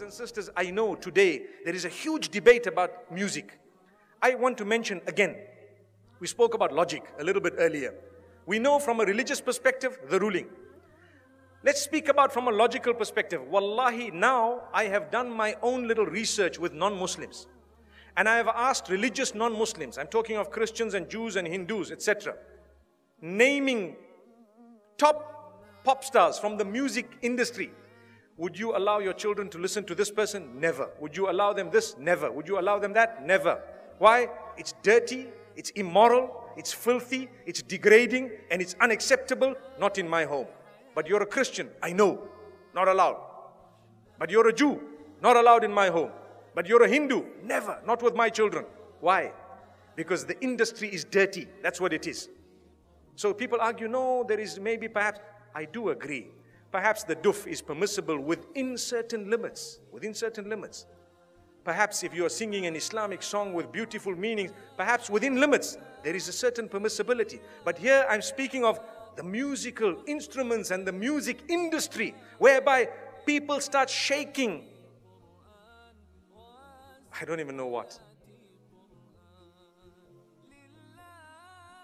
and sisters, I know today there is a huge debate about music. I want to mention again, we spoke about logic a little bit earlier. We know from a religious perspective, the ruling. Let's speak about from a logical perspective. Wallahi, now I have done my own little research with non-Muslims. And I have asked religious non-Muslims, I'm talking of Christians and Jews and Hindus, etc., naming top pop stars from the music industry. Would you allow your children to listen to this person? Never. Would you allow them this? Never. Would you allow them that? Never. Why? It's dirty, it's immoral, it's filthy, it's degrading, and it's unacceptable. Not in my home. But you're a Christian, I know, not allowed. But you're a Jew, not allowed in my home. But you're a Hindu, never, not with my children. Why? Because the industry is dirty, that's what it is. So people argue, no, there is maybe perhaps, I do agree. Perhaps the duf is permissible within certain limits, Perhaps if you are singing an Islamic song with beautiful meanings, perhaps within limits, there is a certain permissibility. But here I'm speaking of the musical instruments and the music industry, whereby people start shaking. I don't even know what.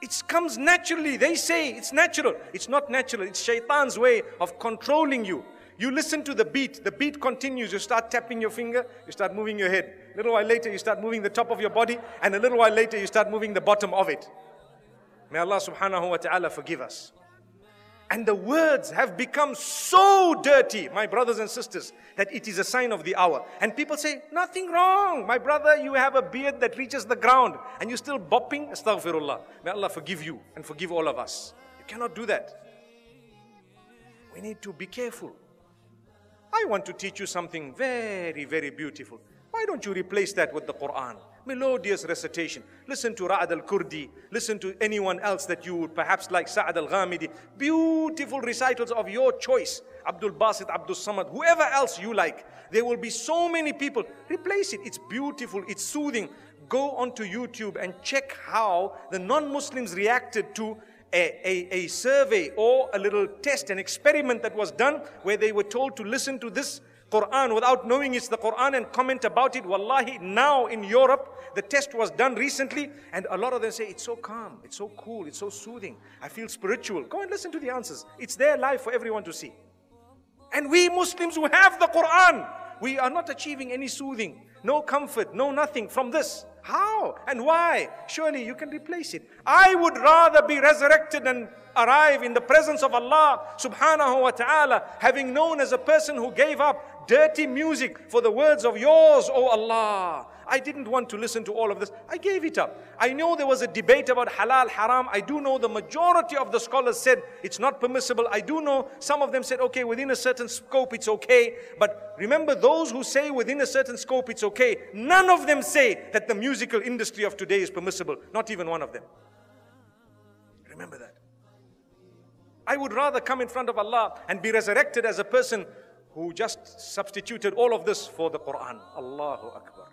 It comes naturally. They say it's natural. It's not natural. It's shaitan's way of controlling you. You listen to the beat continues. You start tapping your finger, you start moving your head. A little while later, you start moving the top of your body, and a little while later, you start moving the bottom of it. May Allah subhanahu wa ta'ala forgive us. And the words have become so dirty, my brothers and sisters, that it is a sign of the hour. And people say, nothing wrong. My brother, you have a beard that reaches the ground and you're still bopping. Astaghfirullah. May Allah forgive you and forgive all of us. You cannot do that. We need to be careful. I want to teach you something very, very beautiful. Why don't you replace that with the Quran? Melodious recitation. Listen to Ra'ad al-Kurdi. Listen to anyone else that you would perhaps like, Sa'ad al-Ghamidi. Beautiful recitals of your choice. Abdul Basit, Abdul Samad, whoever else you like. There will be so many people. Replace it. It's beautiful. It's soothing. Go onto YouTube and check how the non-Muslims reacted to a survey or a little test, an experiment that was done where they were told to listen to this Quran without knowing it's the Quran and comment about it. Wallahi, now in Europe, the test was done recently and a lot of them say, it's so calm, it's so cool, it's so soothing. I feel spiritual. Go and listen to the answers. It's there live for everyone to see. And we Muslims who have the Quran, we are not achieving any soothing, no comfort, no nothing from this. How and why? Surely you can replace it. I would rather be resurrected and arrive in the presence of Allah subhanahu wa ta'ala, having known as a person who gave up dirty music for the words of yours, O Allah. I didn't want to listen to all of this. I gave it up. I know there was a debate about halal, haram. I do know the majority of the scholars said it's not permissible. I do know some of them said, okay, within a certain scope it's okay. But remember, those who say within a certain scope it's okay, none of them say that the musical industry of today is permissible. Not even one of them. Remember that. I would rather come in front of Allah and be resurrected as a person who just substituted all of this for the Quran. Allahu Akbar.